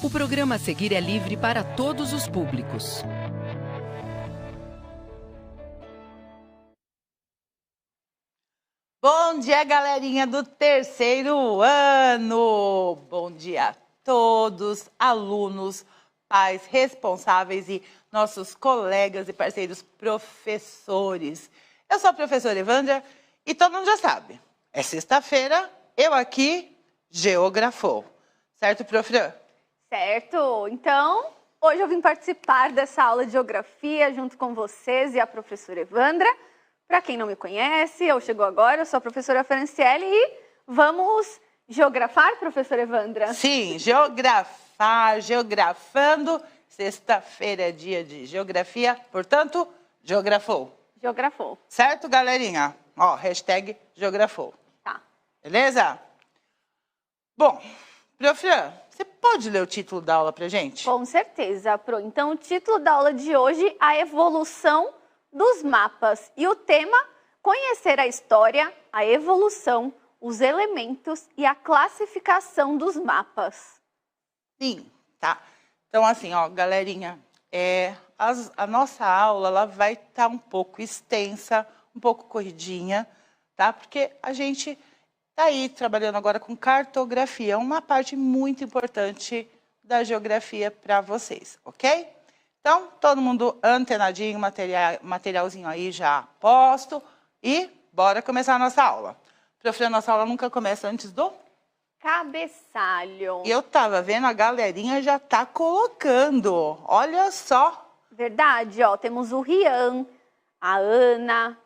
O programa a seguir é livre para todos os públicos. Bom dia, galerinha do terceiro ano! Bom dia a todos, alunos, pais, responsáveis e nossos colegas e parceiros professores. Eu sou a professora Evandra e todo mundo já sabe, é sexta-feira, eu aqui geografou. Certo, prof? Certo. Então, hoje eu vim participar dessa aula de geografia junto com vocês e a professora Evandra. Para quem não me conhece, ou chegou agora, eu sou a professora Franciele e vamos geografar, professora Evandra? Sim, geografar, geografando. Sexta-feira é dia de geografia, portanto, geografou. Geografou. Certo, galerinha? Ó, hashtag geografou. Tá. Beleza? Bom, prof, você pode ler o título da aula pra gente? Com certeza, Pro. Então, o título da aula de hoje, a evolução dos mapas. E o tema, conhecer a história, a evolução, os elementos e a classificação dos mapas. Sim, tá. Então, assim, ó, galerinha, a nossa aula ela vai estar um pouco extensa, um pouco corridinha, tá? Porque a gente está aí trabalhando agora com cartografia, uma parte muito importante da geografia para vocês, ok? Então, todo mundo antenadinho, materialzinho aí já posto e bora começar a nossa aula. Prof, a nossa aula nunca começa antes do cabeçalho. E eu tava vendo, a galerinha já tá colocando. Olha só. Verdade, ó. Temos o Rian, a Ana,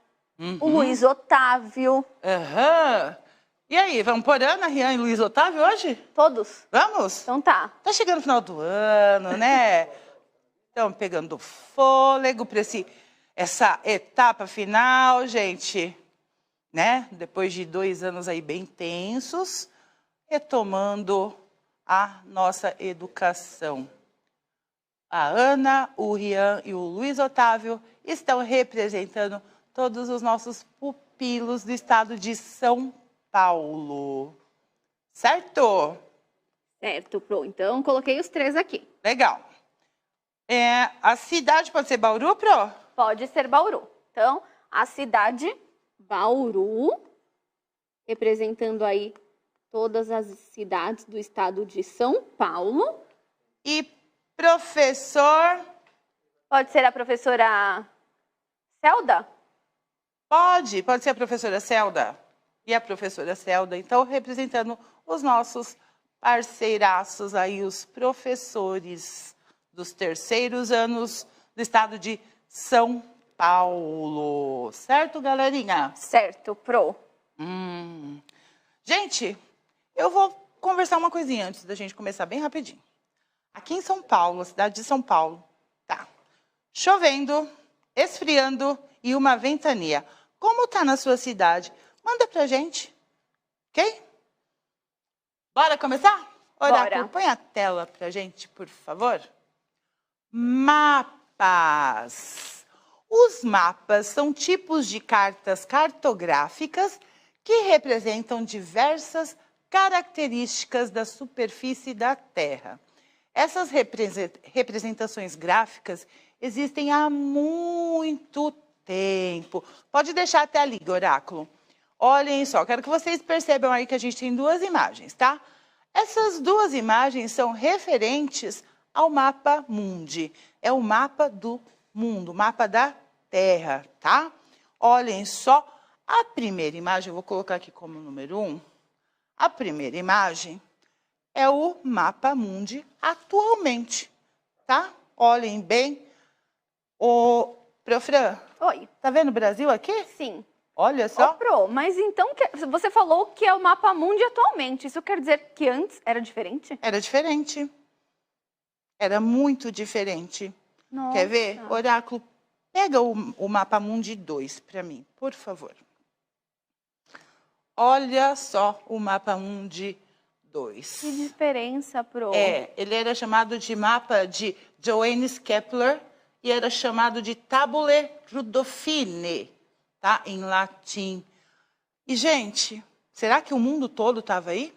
o Luiz Otávio. E aí, vamos por Ana, Rian e Luiz Otávio hoje? Todos? Vamos? Então tá. Tá chegando o final do ano, né? Estamos pegando fôlego para essa etapa final, gente. Né? Depois de 2 anos aí bem tensos, retomando a nossa educação. A Ana, o Rian e o Luiz Otávio estão representando todos os nossos pupilos do estado de São Paulo. Certo? Certo, Pro. Então, coloquei os 3 aqui. Legal. A cidade pode ser Bauru, Pro? Pode ser Bauru. Então, a cidade Bauru, representando aí todas as cidades do estado de São Paulo. E professor? Pode ser a professora Celda? Pode ser a professora Celda. E a professora Celda, então, representando os nossos parceiraços aí, os professores dos terceiros anos do estado de São Paulo. Certo, galerinha? Certo, Pro. Gente, eu vou conversar uma coisinha antes da gente começar bem rapidinho. Aqui em São Paulo, a cidade de São Paulo, tá chovendo, esfriando e uma ventania. Como tá na sua cidade? Manda pra gente, ok? Bora começar? Oráculo, Bora. põe a tela pra gente, por favor. Mapas. Os mapas são tipos de cartas cartográficas que representam diversas características da superfície da Terra. Essas representações gráficas existem há muito tempo. Pode deixar até ali, oráculo. Olhem só, quero que vocês percebam aí que a gente tem 2 imagens, tá? Essas 2 imagens são referentes ao mapa mundi. É o mapa do mundo, o mapa da Terra, tá? Olhem só, a primeira imagem, eu vou colocar aqui como número 1. A primeira imagem é o mapa mundi atualmente, tá? Olhem bem. Ô, Profran, Oi. tá vendo o Brasil aqui? Sim. Olha só. Ô, Pro, mas então você falou que é o mapa mundi atualmente. Isso quer dizer que antes era diferente? Era diferente. Era muito diferente. Nossa. Quer ver? Oráculo, pega o mapa mundi 2 para mim, por favor. Olha só o mapa mundi 2. Que diferença, Pro. Ele era chamado de mapa de Johannes Kepler e era chamado de Tabulae Rudolphinae, tá? Em latim. E, gente, será que o mundo todo estava aí?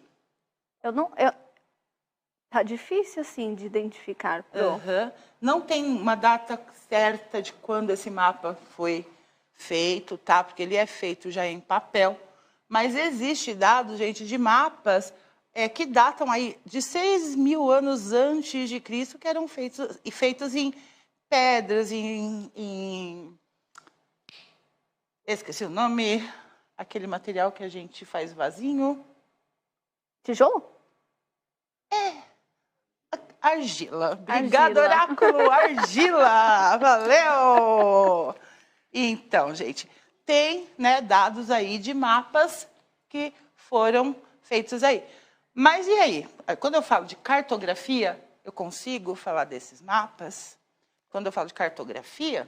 Tá difícil, assim, de identificar, Pro. Uhum. Não tem uma data certa de quando esse mapa foi feito, tá? Porque ele é feito já em papel. Mas existe dados, gente, de mapas que datam aí de 6.000 anos antes de Cristo, que eram feitos em pedras, esqueci o nome, aquele material que a gente faz vasinho. Tijolo? Argila. Obrigada, Argila. oráculo. Argila. Valeu! Então, gente, tem, né, dados aí de mapas que foram feitos aí. Mas e aí? Quando eu falo de cartografia, eu consigo falar desses mapas? Quando eu falo de cartografia,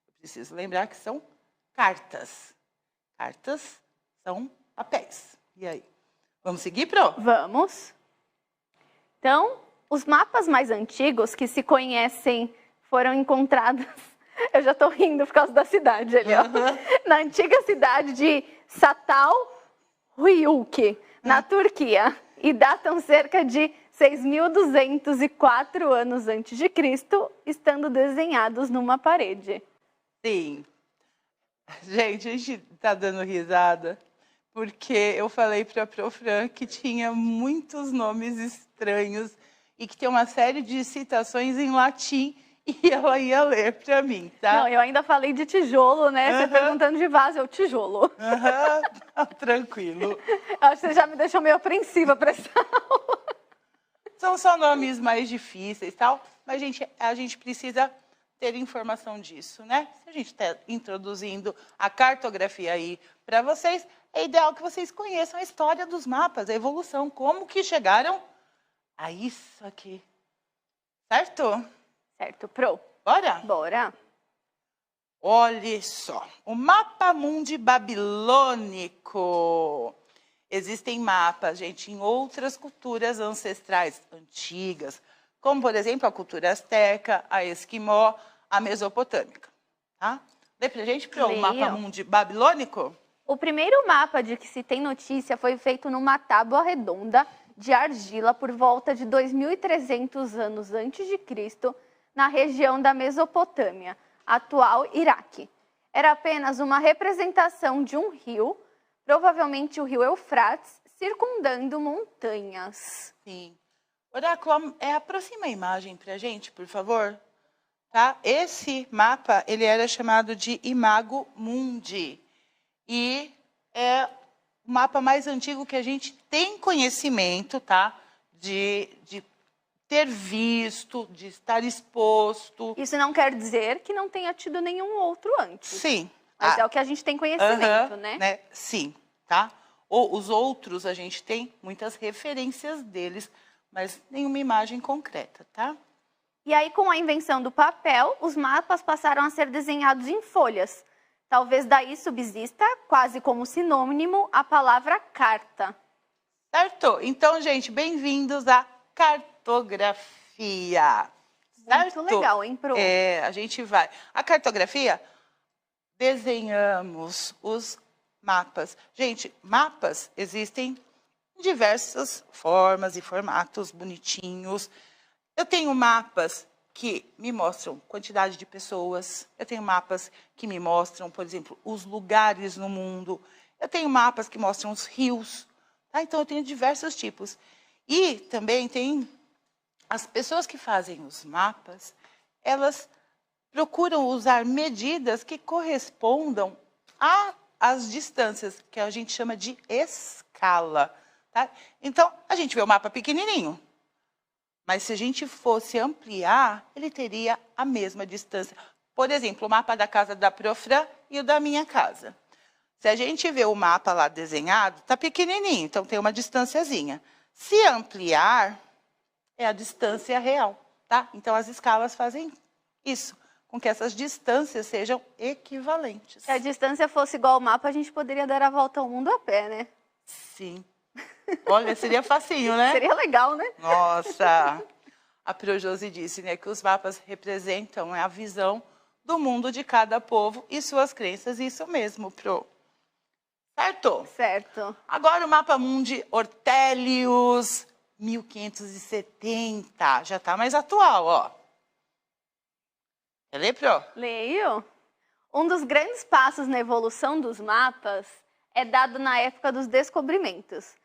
eu preciso lembrar que são cartas. Cartas são papéis. E aí? Vamos seguir, Pro? Vamos. Então, os mapas mais antigos que se conhecem foram encontrados... Eu já estou rindo por causa da cidade ali, ó. Na antiga cidade de Çatalhöyük, na Turquia. E datam cerca de 6.204 anos antes de Cristo, estando desenhados numa parede. Sim. Gente, a gente tá dando risada, porque eu falei para a Profran que tinha muitos nomes estranhos e que tem uma série de citações em latim e ela ia ler para mim, tá? Não, eu ainda falei de tijolo, né? Você perguntando de vaso, é o tijolo. Tranquilo. Acho que você já me deixou meio apreensiva para essa aula. São só nomes mais difíceis e tal, mas a gente precisa ter informação disso, né? Se a gente está introduzindo a cartografia aí para vocês, é ideal que vocês conheçam a história dos mapas, a evolução, como que chegaram a isso aqui. Certo? Certo, Pro. Bora? Bora. Olha só, o mapa mundi babilônico. Existem mapas, gente, em outras culturas ancestrais antigas, como, por exemplo, a cultura asteca, a esquimó, a mesopotâmica. Tá? Lê pra gente o mapa mundi babilônico? O primeiro mapa de que se tem notícia foi feito numa tábua redonda de argila por volta de 2.300 anos antes de Cristo, na região da Mesopotâmia, atual Iraque. Era apenas uma representação de um rio, provavelmente o rio Eufrates, circundando montanhas. Sim. Oráculo, aproxima a imagem para a gente, por favor. Tá? Esse mapa ele era chamado de Imago Mundi. E é o mapa mais antigo que a gente tem conhecimento, tá? De ter visto, de estar exposto. Isso não quer dizer que não tenha tido nenhum outro antes. Sim. Mas é o que a gente tem conhecimento, né? Sim, tá? Ou os outros, a gente tem muitas referências deles, mas nenhuma imagem concreta, tá? E aí, com a invenção do papel, os mapas passaram a ser desenhados em folhas. Talvez daí subsista, quase como sinônimo, a palavra carta. Certo? Então, gente, bem-vindos à cartografia. Certo? Muito legal, hein, Pro? A gente vai. A cartografia, desenhamos os mapas. Gente, mapas existem em diversas formas e formatos bonitinhos. Eu tenho mapas que me mostram quantidade de pessoas. Eu tenho mapas que me mostram, por exemplo, os lugares no mundo. Eu tenho mapas que mostram os rios. Tá? Então, eu tenho diversos tipos. E também tem as pessoas que fazem os mapas, elas procuram usar medidas que correspondam às distâncias, que a gente chama de escala. Tá? Então, a gente vê o mapa pequenininho, mas se a gente fosse ampliar, ele teria a mesma distância. Por exemplo, o mapa da casa da Profran e o da minha casa. Se a gente vê o mapa lá desenhado, está pequenininho, então tem uma distânciazinha. Se ampliar, é a distância real, tá? Então, as escalas fazem isso, com que essas distâncias sejam equivalentes. Se a distância fosse igual ao mapa, a gente poderia dar a volta ao mundo a pé, né? Sim. Olha, seria facinho, né? Seria legal, né? Nossa! A Pro Josi disse, né, que os mapas representam a visão do mundo de cada povo e suas crenças. Isso mesmo, Pro. Certo? Certo. Agora o mapa mundi Ortelius 1570. Já está mais atual, ó. Quer ler, Pro? Leio. Um dos grandes passos na evolução dos mapas é dado na época dos descobrimentos,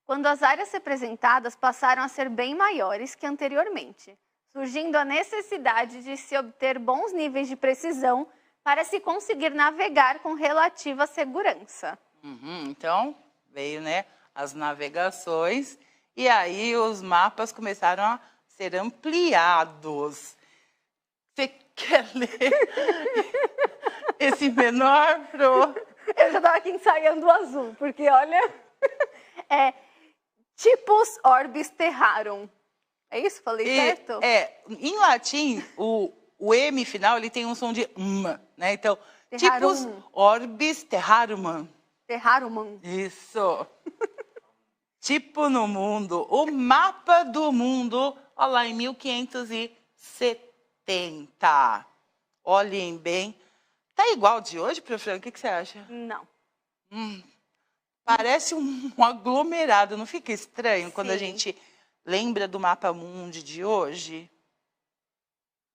quando as áreas representadas passaram a ser bem maiores que anteriormente, surgindo a necessidade de se obter bons níveis de precisão para se conseguir navegar com relativa segurança. Então, veio, né, as navegações e aí os mapas começaram a ser ampliados. Você quer ler esse menor, Pro? Eu já estava aqui ensaiando o azul, porque olha, é Typus Orbis Terrarum. É isso? Falei certo? Em latim, o M final ele tem um som de m, né? Então, Terrarum. Typus Orbis Terrarum. Terrarum. Isso. Tipo no mundo, o mapa do mundo, olha lá, em 1570. Olhem bem. Tá igual de hoje, professor? O que você acha? Não. Parece um aglomerado, não fica estranho quando a Sim. gente lembra do mapa mundi de hoje?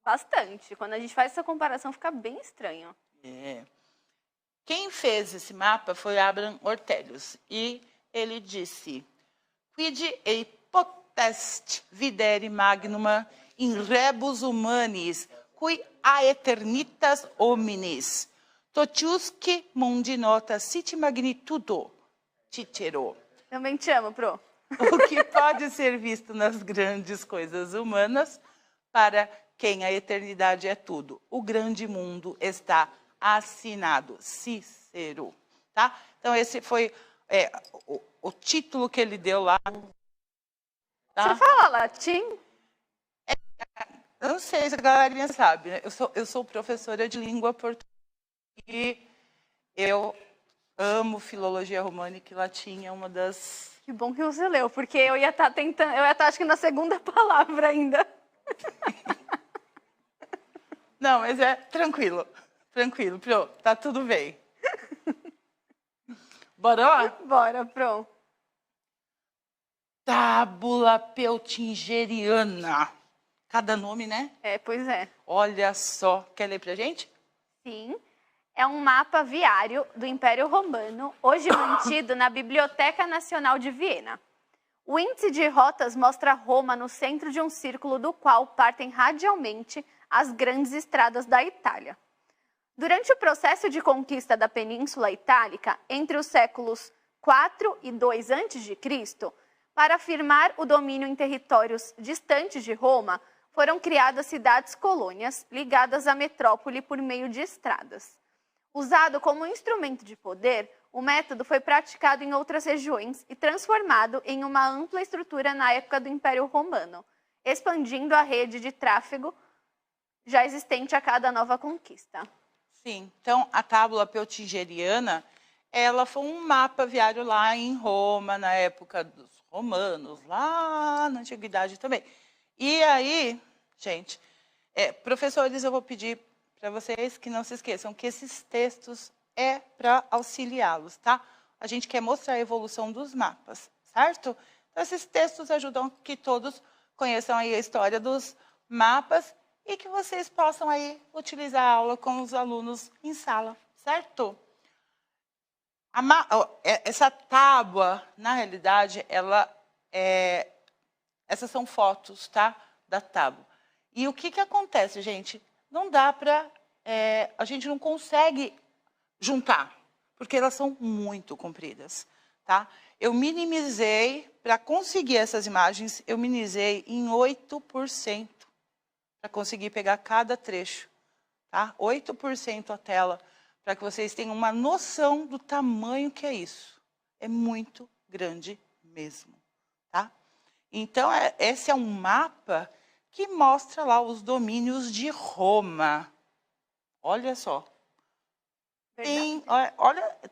Bastante. Quando a gente faz essa comparação, fica bem estranho. É. Quem fez esse mapa foi Abraham Ortelius. E ele disse: Quid ei potest videre magnuma in rebus humanis, cui aeternitas hominis, totiusque mundi nota sit magnitudo, Cicero. Também te amo, Pro. O que pode ser visto nas grandes coisas humanas, para quem a eternidade é tudo. O grande mundo está assinado. Cícero. Tá? Então, esse foi o título que ele deu lá. Tá? Você fala latim? Eu não sei se a galerinha sabe, né? Eu sou professora de língua portuguesa e eu amo filologia românica e latim, é uma das... Que bom que você leu, porque eu ia estar tentando, eu ia estar acho que na segunda palavra ainda. Não, mas é tranquilo, Pro, tá tudo bem. Bora lá? Bora, Pro. Tábula Peutingeriana. Cada nome, né? Pois é. Olha só. Quer ler pra gente? Sim. É um mapa viário do Império Romano, hoje mantido na Biblioteca Nacional de Viena. O índice de rotas mostra Roma no centro de um círculo do qual partem radialmente as grandes estradas da Itália. Durante o processo de conquista da Península Itálica, entre os séculos 4 e 2 a.C., para afirmar o domínio em territórios distantes de Roma, foram criadas cidades-colônias ligadas à metrópole por meio de estradas. Usado como instrumento de poder, o método foi praticado em outras regiões e transformado em uma ampla estrutura na época do Império Romano, expandindo a rede de tráfego já existente a cada nova conquista. Sim. Então, a Tábula Peutingeriana, ela foi um mapa viário lá em Roma, na época dos romanos, lá na Antiguidade também. E aí, gente, professores, eu vou pedir para vocês que não se esqueçam que esses textos é para auxiliá-los, tá? A gente quer mostrar a evolução dos mapas, certo? Então, esses textos ajudam que todos conheçam aí a história dos mapas e que vocês possam aí utilizar a aula com os alunos em sala, certo? Essa tábua, na realidade, essas são fotos, tá? Da tábua. E o que acontece, gente? Não dá para... a gente não consegue juntar, porque elas são muito compridas, tá? Eu minimizei, para conseguir essas imagens, eu minimizei em 8%, para conseguir pegar cada trecho, tá? 8% a tela, para que vocês tenham uma noção do tamanho que é isso. É muito grande mesmo, tá? Então, esse é um mapa que mostra lá os domínios de Roma. Olha só.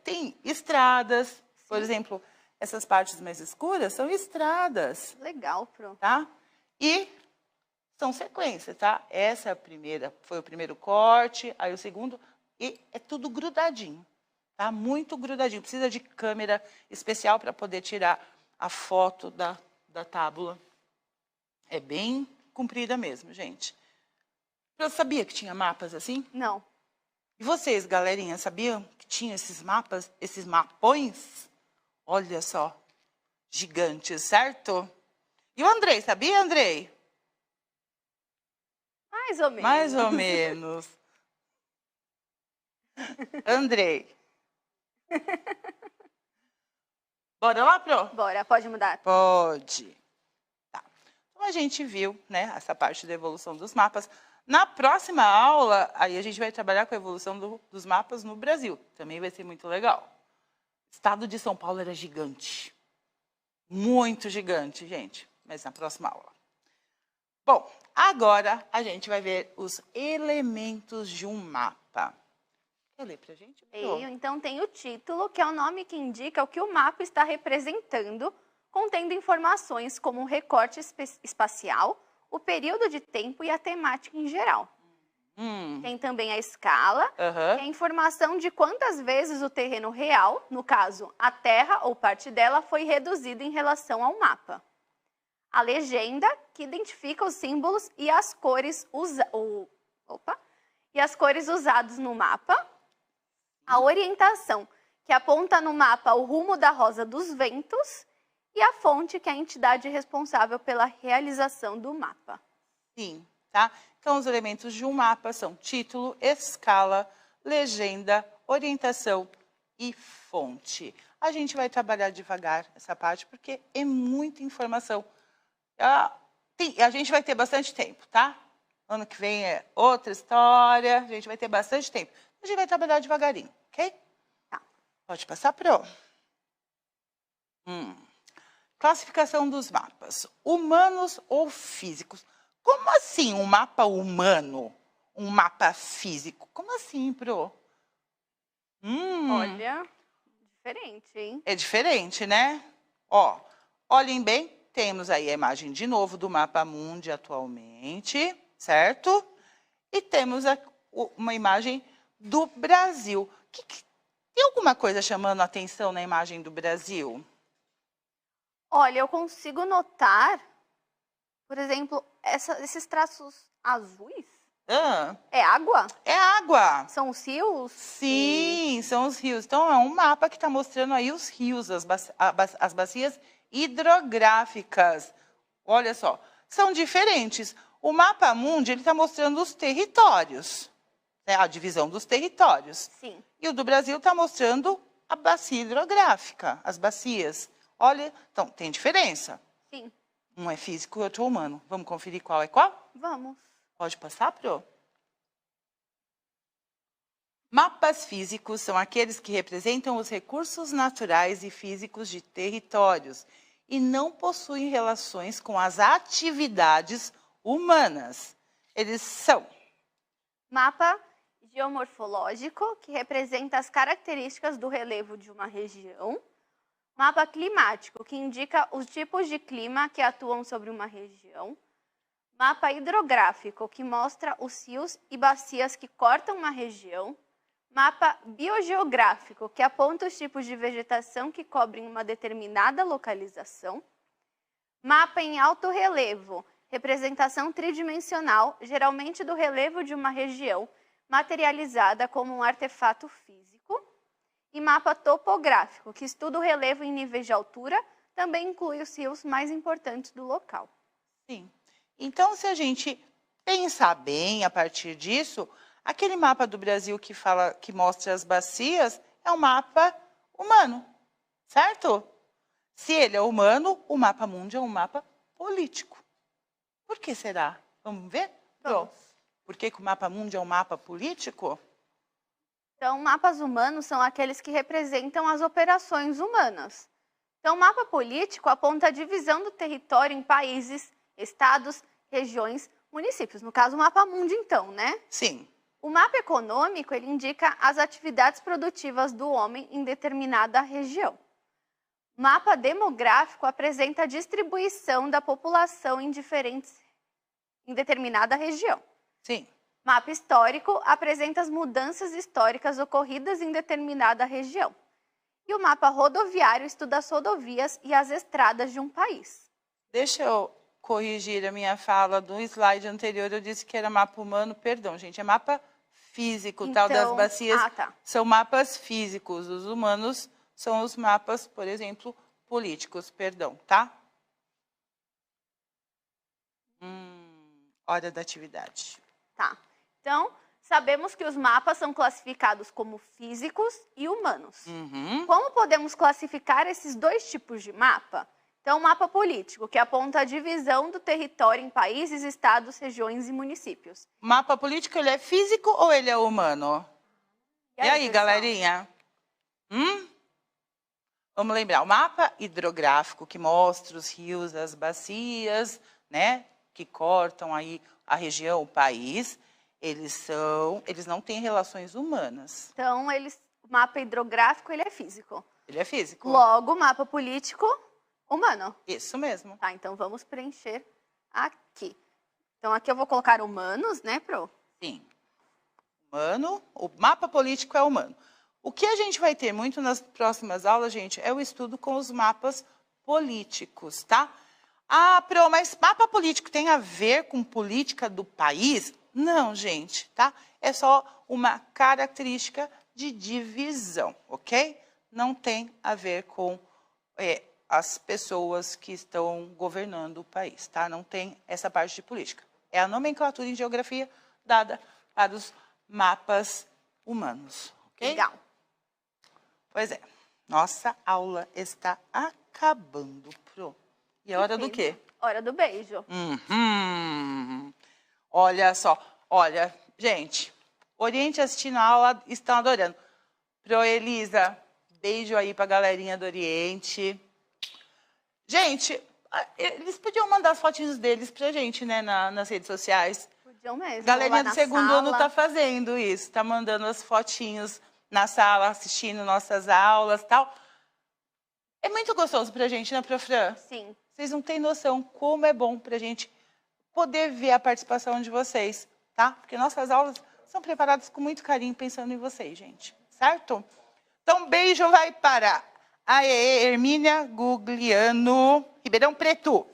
Tem estradas, por exemplo, essas partes mais escuras são estradas. Legal, Pro. Tá? E são sequências, tá? Essa é a primeira, foi o primeiro corte, aí o segundo, e é tudo grudadinho, tá? Muito grudadinho. Precisa de câmera especial para poder tirar a foto da tábula. É bem comprida mesmo, gente. Você sabia que tinha mapas assim? Não. E vocês, galerinha, sabiam que tinha esses mapas, esses mapões? Olha só, gigantes, certo? E o Andrei, sabia, Andrei? Mais ou menos. Mais ou menos. Andrei. Bora lá, Pro? Bora, pode mudar. Pode. Tá. Então, a gente viu, né, essa parte da evolução dos mapas. Na próxima aula, aí a gente vai trabalhar com a evolução dos mapas no Brasil. Também vai ser muito legal. O estado de São Paulo era gigante. Muito gigante, gente. Mas na próxima aula. Bom, agora a gente vai ver os elementos de um mapa. Quer ler pra gente? Então tem o título, que é o nome que indica o que o mapa está representando, contendo informações como um recorte espacial, o período de tempo e a temática em geral. Tem também a escala, que é a informação de quantas vezes o terreno real, no caso, a Terra ou parte dela, foi reduzido em relação ao mapa. A legenda, que identifica os símbolos e as cores, usados no mapa. A orientação, que aponta no mapa o rumo da Rosa dos Ventos. E a fonte, que é a entidade responsável pela realização do mapa. Sim, tá? Então, os elementos de um mapa são título, escala, legenda, orientação e fonte. A gente vai trabalhar devagar essa parte, porque é muita informação. A gente vai ter bastante tempo, tá? Ano que vem é outra história, a gente vai ter bastante tempo. A gente vai trabalhar devagarinho, ok? Tá. Pode passar, Pro. Classificação dos mapas. Humanos ou físicos? Como assim um mapa humano? Um mapa físico? Como assim, Pro? Olha, diferente, hein? É diferente, né? Ó, olhem bem, temos aí a imagem de novo do mapa mundi atualmente, certo? E temos uma imagem do Brasil. Tem alguma coisa chamando a atenção na imagem do Brasil? Olha, eu consigo notar, por exemplo, esses traços azuis. É água? É água. São os rios? Sim, são os rios. Então, é um mapa que está mostrando aí os rios, as bacias hidrográficas. Olha só, são diferentes. O mapa mundi, ele está mostrando os territórios, né? A divisão dos territórios. Sim. E o do Brasil está mostrando a bacia hidrográfica, as bacias. Olha, então, tem diferença. Sim. Um é físico e outro é humano. Vamos conferir qual é qual? Vamos. Pode passar, Pro? Mapas físicos são aqueles que representam os recursos naturais e físicos de territórios e não possuem relações com as atividades humanas. Eles são... Mapa geomorfológico, que representa as características do relevo de uma região. Mapa climático, que indica os tipos de clima que atuam sobre uma região. Mapa hidrográfico, que mostra os rios e bacias que cortam uma região. Mapa biogeográfico, que aponta os tipos de vegetação que cobrem uma determinada localização. Mapa em alto relevo, representação tridimensional, geralmente do relevo de uma região, materializada como um artefato físico. E mapa topográfico, que estuda o relevo em níveis de altura, também inclui os rios mais importantes do local. Sim. Então, se a gente pensar bem a partir disso, aquele mapa do Brasil que mostra as bacias é um mapa humano, certo? Se ele é humano, o mapa mundi é um mapa político. Por que será? Vamos ver? Vamos. Por que o mapa mundi é um mapa político? Então, mapas humanos são aqueles que representam as operações humanas. Então, o mapa político aponta a divisão do território em países, estados, regiões, municípios. No caso, o mapa mundi, então, né? Sim. O mapa econômico, ele indica as atividades produtivas do homem em determinada região. O mapa demográfico apresenta a distribuição da população em determinada região. Sim. Mapa histórico apresenta as mudanças históricas ocorridas em determinada região. E o mapa rodoviário estuda as rodovias e as estradas de um país. Deixa eu corrigir a minha fala do slide anterior. Eu disse que era mapa humano. Perdão, gente. É mapa físico, Então, tal das bacias. tá. São mapas físicos. Os humanos são os mapas, por exemplo, políticos. Perdão, tá? Hora da atividade. Tá. Então, sabemos que os mapas são classificados como físicos e humanos. Como podemos classificar esses dois tipos de mapa? Então, o mapa político, que aponta a divisão do território em países, estados, regiões e municípios. Mapa político, ele é físico ou ele é humano? E aí, pessoal? galerinha? Vamos lembrar, o mapa hidrográfico, que mostra os rios, as bacias, né, que cortam aí a região, o país, eles não têm relações humanas. Então, o mapa hidrográfico, ele é físico. Ele é físico. Logo, o mapa político, humano. Isso mesmo. Tá, então vamos preencher aqui. Então, aqui eu vou colocar humanos, né, Pro? Sim. Humano, o mapa político é humano. O que a gente vai ter muito nas próximas aulas, gente, é o estudo com os mapas políticos, tá? Ah, Pro, mas mapa político tem a ver com política do país? Não, gente, tá? É só uma característica de divisão, ok? Não tem a ver com as pessoas que estão governando o país, tá? Não tem essa parte de política. É a nomenclatura em geografia dada para os mapas humanos, ok? Legal. Pois é, nossa aula está acabando, Pro. E é hora do quê? Hora do beijo. Olha só, olha, gente, Oriente assistindo a aula, estão adorando. Pro Elisa, beijo aí pra galerinha do Oriente. Gente, eles podiam mandar as fotinhos deles pra gente, né, nas redes sociais. Podiam mesmo. Galerinha do segundo ano sala. tá fazendo isso, tá mandando as fotinhos na sala, assistindo nossas aulas e tal. É muito gostoso pra gente, né, Prof. Fran? Sim. Vocês não têm noção como é bom pra gente poder ver a participação de vocês, tá? Porque nossas aulas são preparadas com muito carinho, pensando em vocês, gente. Certo? Então, beijo vai para a Hermínia Gugliano, Ribeirão Preto.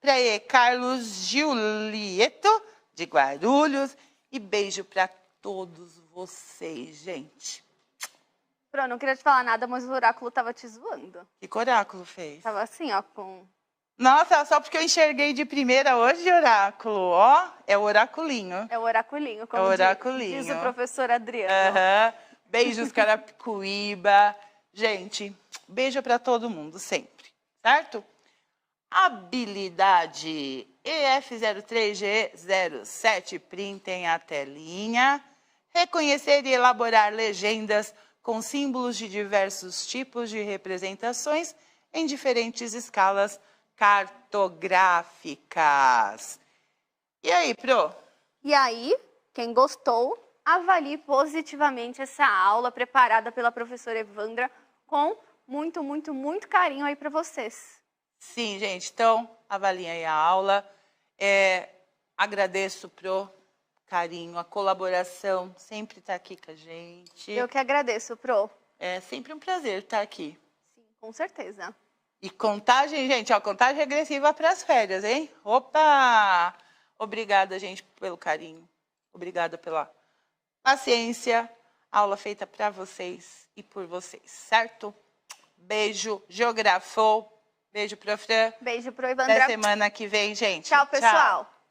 Para Carlos Giulieto, de Guarulhos. E beijo para todos vocês, gente. Pro, não queria te falar nada, mas o oráculo tava te zoando. Que oráculo fez? Tava assim, ó, com... Nossa, só porque eu enxerguei de primeira hoje, oráculo. Ó, é o oraculinho. É o oraculinho, como É o oraculinho. diz o professor Adriano. Beijos, Carapicuíba. Gente, beijo para todo mundo, sempre. Certo? Habilidade EF03G07. Printem a telinha. Reconhecer e elaborar legendas com símbolos de diversos tipos de representações em diferentes escalas cartográficas. E aí, Pro? E aí, quem gostou, avalie positivamente essa aula preparada pela professora Evandra com muito, muito, muito carinho aí para vocês. Sim, gente. Então, avaliem aí a aula. Agradeço, Pro, carinho, a colaboração, sempre estar aqui com a gente. Eu que agradeço, Pro. É sempre um prazer estar aqui. Sim, com certeza. E contagem, gente, ó, contagem regressiva para as férias, hein? Opa! Obrigada, gente, pelo carinho. Obrigada pela paciência. Aula feita para vocês e por vocês, certo? Beijo, geografou. Beijo, Prof. Beijo pro Evandra. Até semana que vem, gente. Tchau, pessoal. Tchau.